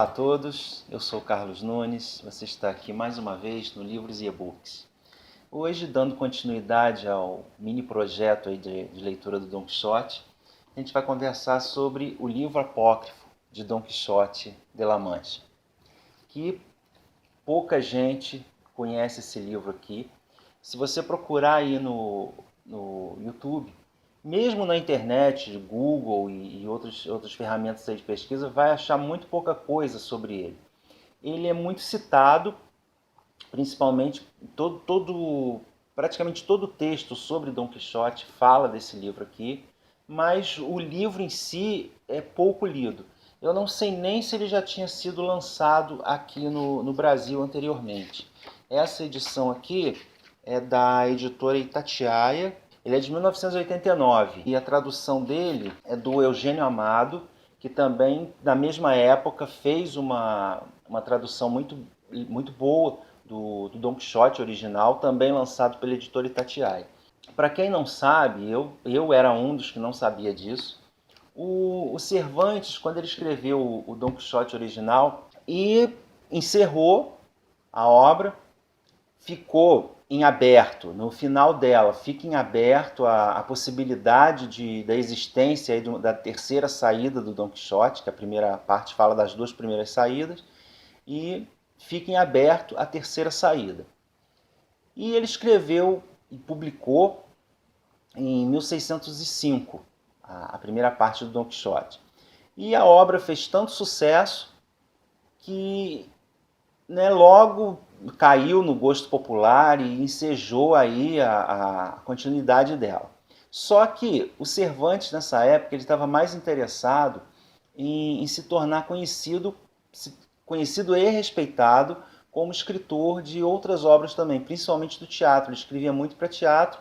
Olá a todos, eu sou Carlos Nunes, você está aqui mais uma vez no Livros e E-Books. Hoje, dando continuidade ao mini projeto aí de leitura do Dom Quixote, a gente vai conversar sobre o livro apócrifo de Dom Quixote de La Mancha, que pouca gente conhece esse livro aqui. Se você procurar aí no YouTube, mesmo na internet, Google e outras ferramentas aí de pesquisa, vai achar muito pouca coisa sobre ele. Ele é muito citado, principalmente praticamente todo o texto sobre Dom Quixote fala desse livro aqui, mas o livro em si é pouco lido. Eu não sei nem se ele já tinha sido lançado aqui no Brasil anteriormente. Essa edição aqui é da editora Itatiaia. Ele é de 1989 e a tradução dele é do Eugênio Amado, que também, na mesma época, fez uma tradução muito boa do Dom Quixote original, também lançado pela editora Itatiaia. Para quem não sabe, eu era um dos que não sabia disso, o Cervantes, quando ele escreveu o Dom Quixote original e encerrou a obra, ficou em aberto, no final dela, fica em aberto a possibilidade da existência da terceira saída do Dom Quixote, que a primeira parte fala das duas primeiras saídas, e fica em aberto a terceira saída. E ele escreveu e publicou em 1605 a primeira parte do Dom Quixote. E a obra fez tanto sucesso que logo caiu no gosto popular e ensejou aí a continuidade dela. Só que o Cervantes, nessa época, ele estava mais interessado em se tornar conhecido e respeitado como escritor de outras obras também, principalmente do teatro. Ele escrevia muito para teatro,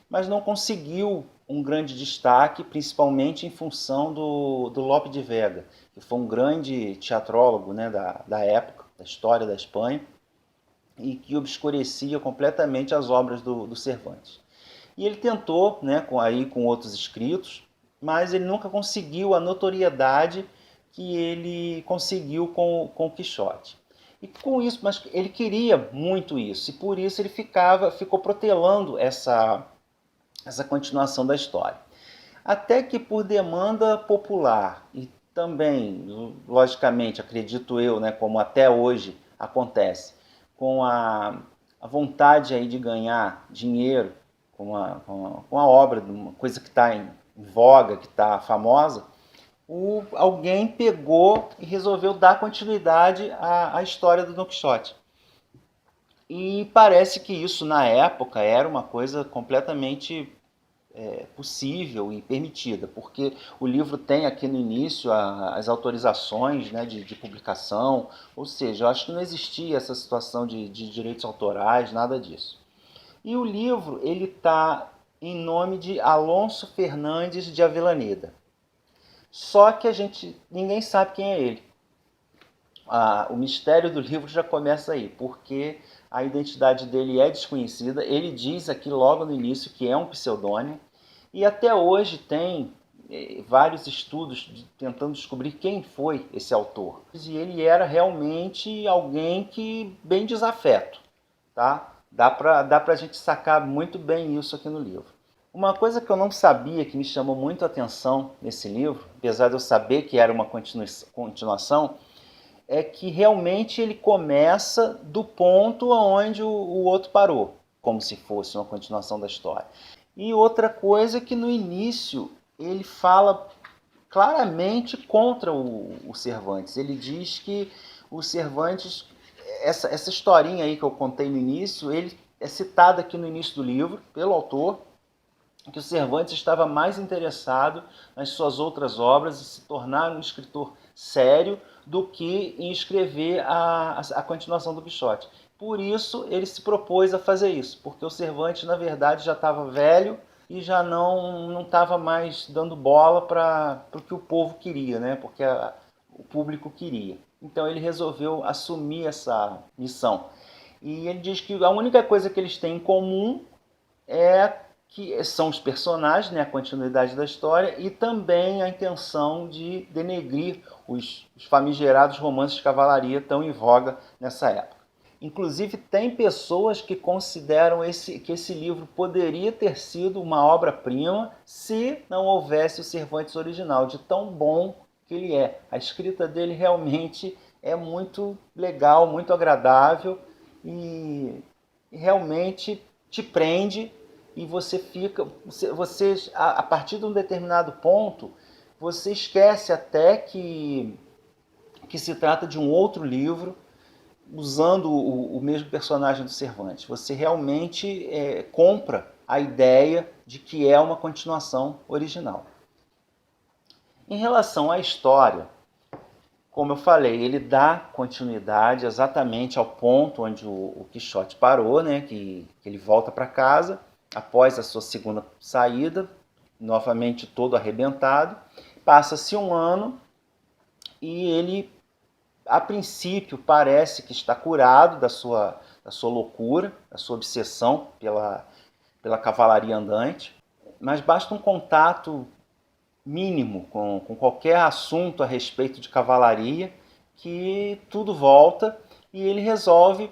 mas não conseguiu um grande destaque, principalmente em função do Lope de Vega, que foi um grande teatrólogo, né, da época, da história da Espanha, e que obscurecia completamente as obras do Cervantes. E ele tentou, né, com outros escritos, mas ele nunca conseguiu a notoriedade que ele conseguiu com o Quixote. E com isso, mas ele queria muito isso, e por isso ele ficou protelando essa continuação da história. Até que por demanda popular e também, logicamente, acredito eu, né, como até hoje acontece, com a vontade aí de ganhar dinheiro com a obra, uma coisa que está em voga, que está famosa, alguém pegou e resolveu dar continuidade à história do Don Quixote. E parece que isso, na época, era uma coisa completamente possível e permitida, porque o livro tem aqui no início as autorizações, né, de publicação, ou seja, eu acho que não existia essa situação de direitos autorais, nada disso. E o livro ele está em nome de Alonso Fernandes de Avellaneda. Só que ninguém sabe quem é ele. O mistério do livro já começa aí, porque a identidade dele é desconhecida. Ele diz aqui logo no início que é um pseudônimo, e até hoje tem vários estudos tentando descobrir quem foi esse autor. E ele era realmente alguém que bem desafeto, tá? Dá pra gente sacar muito bem isso aqui no livro. Uma coisa que eu não sabia, que me chamou muito a atenção nesse livro, apesar de eu saber que era uma continuação, é que realmente ele começa do ponto onde o outro parou, como se fosse uma continuação da história. E outra coisa é que no início ele fala claramente contra o Cervantes. Ele diz que o Cervantes, essa historinha aí que eu contei no início, ele é citada aqui no início do livro pelo autor, que o Cervantes estava mais interessado nas suas outras obras e se tornar um escritor sério do que em escrever a continuação do Quixote. Por isso ele se propôs a fazer isso, porque o Cervantes, na verdade, já estava velho e já não estava mais dando bola para o que o povo queria, né? Porque o público queria. Então ele resolveu assumir essa missão. E ele diz que a única coisa que eles têm em comum é que são os personagens, né, a continuidade da história, e também a intenção de denegrir os famigerados romances de cavalaria tão em voga nessa época. Inclusive, tem pessoas que consideram que esse livro poderia ter sido uma obra-prima se não houvesse o Cervantes original, de tão bom que ele é. A escrita dele realmente é muito legal, muito agradável e realmente te prende, e você fica, a partir de um determinado ponto, você esquece até que se trata de um outro livro usando o mesmo personagem do Cervantes. Você realmente compra a ideia de que é uma continuação original. Em relação à história, como eu falei, ele dá continuidade exatamente ao ponto onde o Quixote parou, né? Que ele volta para casa após a sua segunda saída, novamente todo arrebentado. Passa-se um ano e ele, a princípio, parece que está curado da sua loucura, da sua obsessão pela cavalaria andante, mas basta um contato mínimo com qualquer assunto a respeito de cavalaria que tudo volta, e ele resolve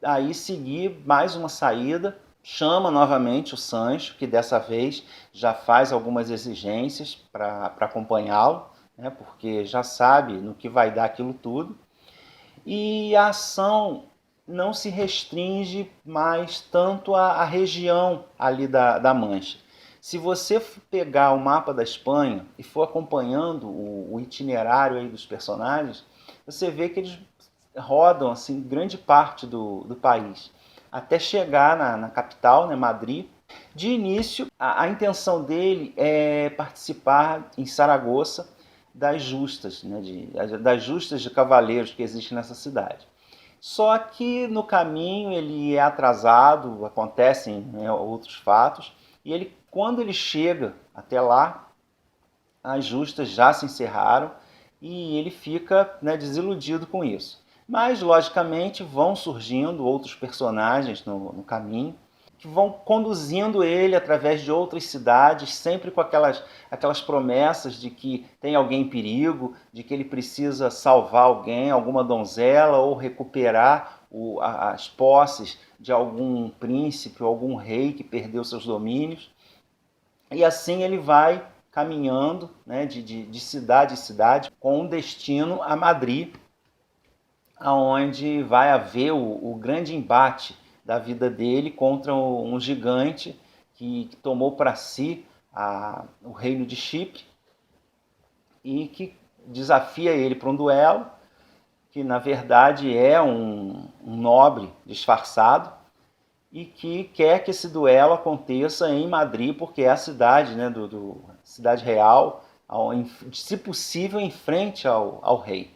aí seguir mais uma saída, chama novamente o Sancho, que dessa vez já faz algumas exigências para acompanhá-lo, né, porque já sabe no que vai dar aquilo tudo, e a ação não se restringe mais tanto à região ali da Mancha. Se você pegar o mapa da Espanha e for acompanhando o itinerário aí dos personagens, você vê que eles rodam assim grande parte do país, até chegar na capital, né, Madrid. De início, a intenção dele é participar em Saragoça das justas, né, das justas de cavaleiros que existem nessa cidade. Só que no caminho ele é atrasado, acontecem, né, outros fatos, e quando ele chega até lá, as justas já se encerraram e ele fica, né, desiludido com isso. Mas, logicamente, vão surgindo outros personagens no caminho, que vão conduzindo ele através de outras cidades, sempre com aquelas promessas de que tem alguém em perigo, de que ele precisa salvar alguém, alguma donzela, ou recuperar as posses de algum príncipe ou algum rei que perdeu seus domínios. E assim ele vai caminhando, né, de cidade em cidade, com um destino a Madrid, aonde vai haver o grande embate da vida dele contra um gigante que tomou para si o reino de Chipre e que desafia ele para um duelo, que na verdade é um nobre disfarçado e que quer que esse duelo aconteça em Madrid, porque é a cidade, né, cidade real, se possível em frente ao rei.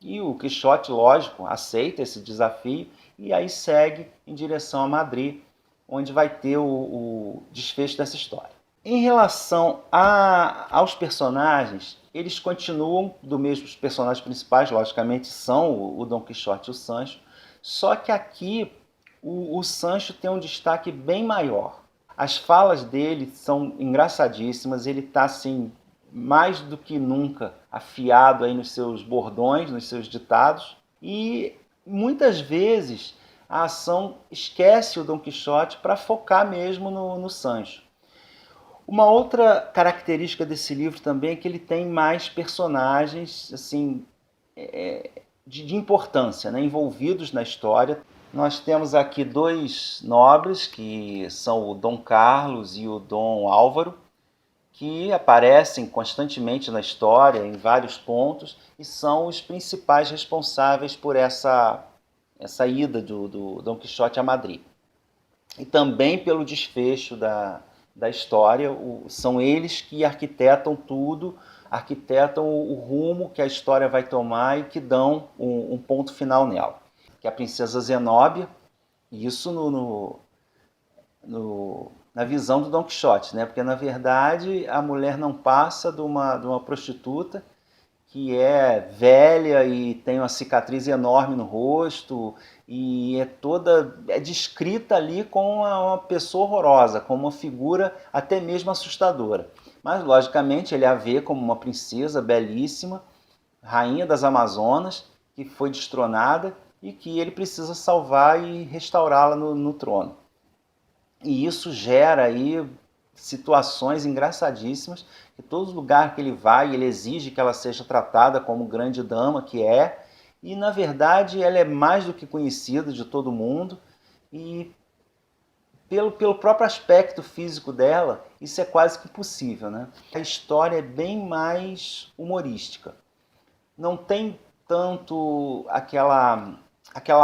E o Quixote, lógico, aceita esse desafio e aí segue em direção a Madrid, onde vai ter o desfecho dessa história. Em relação aos personagens, eles continuam do mesmo. Os personagens principais, logicamente, são o Dom Quixote e o Sancho, só que aqui o Sancho tem um destaque bem maior. As falas dele são engraçadíssimas, ele está assim, mais do que nunca afiado aí nos seus bordões, nos seus ditados, e muitas vezes a ação esquece o Dom Quixote para focar mesmo no Sancho. Uma outra característica desse livro também é que ele tem mais personagens assim, de importância, né, envolvidos na história. Nós temos aqui dois nobres, que são o Dom Carlos e o Dom Álvaro, que aparecem constantemente na história, em vários pontos, e são os principais responsáveis por essa ida do Dom Quixote a Madrid. E também pelo desfecho da história, são eles que arquitetam tudo, arquitetam o rumo que a história vai tomar e que dão um ponto final nela. Que é a princesa Zenóbia, isso na visão do Dom Quixote, né? Porque na verdade a mulher não passa de uma prostituta que é velha e tem uma cicatriz enorme no rosto e é descrita ali como uma pessoa horrorosa, como uma figura até mesmo assustadora. Mas logicamente ele a vê como uma princesa belíssima, rainha das Amazonas, que foi destronada e que ele precisa salvar e restaurá-la no trono. E isso gera aí situações engraçadíssimas, que todo lugar que ele vai, ele exige que ela seja tratada como grande dama que é, e na verdade ela é mais do que conhecida de todo mundo, e pelo próprio aspecto físico dela, isso é quase que impossível, né? A história é bem mais humorística. Não tem tanto aquela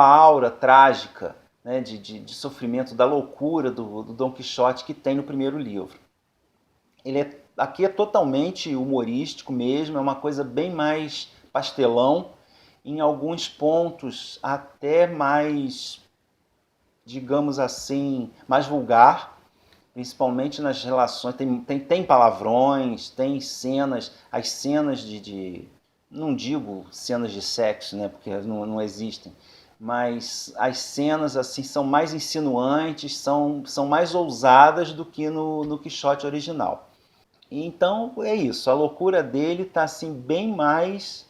aura trágica, né, de sofrimento, da loucura do Dom Quixote que tem no primeiro livro. Aqui é totalmente humorístico mesmo, é uma coisa bem mais pastelão, em alguns pontos até mais, digamos assim, mais vulgar, principalmente nas relações, tem palavrões, tem cenas, as cenas não digo cenas de sexo, né, porque não existem, mas as cenas assim são mais insinuantes, são mais ousadas do que no Quixote original. Então é isso, a loucura dele está assim, bem mais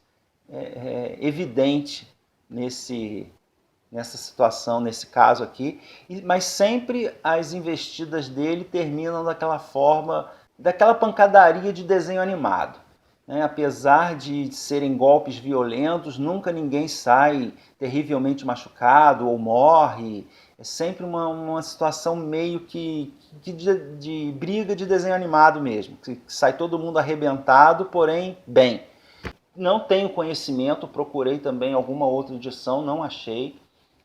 evidente nessa situação, nesse caso aqui, mas sempre as investidas dele terminam daquela forma, daquela pancadaria de desenho animado. Né? Apesar de serem golpes violentos, nunca ninguém sai terrivelmente machucado ou morre. É sempre uma situação meio que de briga de desenho animado mesmo, que sai todo mundo arrebentado, porém bem. Não tenho conhecimento, procurei também alguma outra edição, não achei,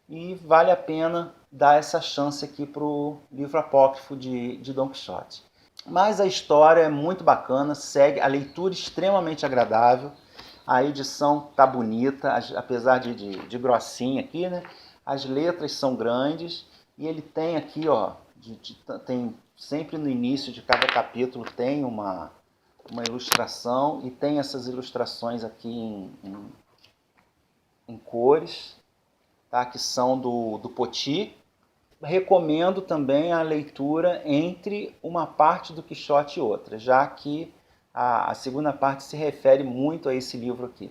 e vale a pena dar essa chance aqui para o livro apócrifo de Dom Quixote. Mas a história é muito bacana, segue a leitura extremamente agradável, a edição tá bonita, apesar de grossinha aqui, né? As letras são grandes e ele tem aqui, ó, tem sempre no início de cada capítulo tem uma ilustração e tem essas ilustrações aqui em cores, tá? Que são do Poti. Recomendo também a leitura entre uma parte do Quixote e outra, já que a segunda parte se refere muito a esse livro aqui.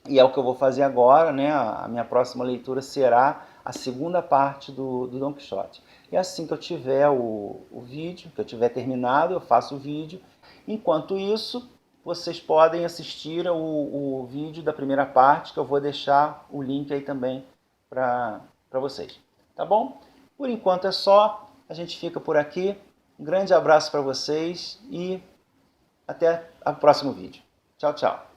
E é o que eu vou fazer agora, né? A minha próxima leitura será a segunda parte do Dom Quixote. E assim que eu tiver o vídeo, que eu tiver terminado, eu faço o vídeo. Enquanto isso, vocês podem assistir o vídeo da primeira parte, que eu vou deixar o link aí também para vocês. Tá bom? Por enquanto é só. A gente fica por aqui. Um grande abraço para vocês e até o próximo vídeo. Tchau, tchau.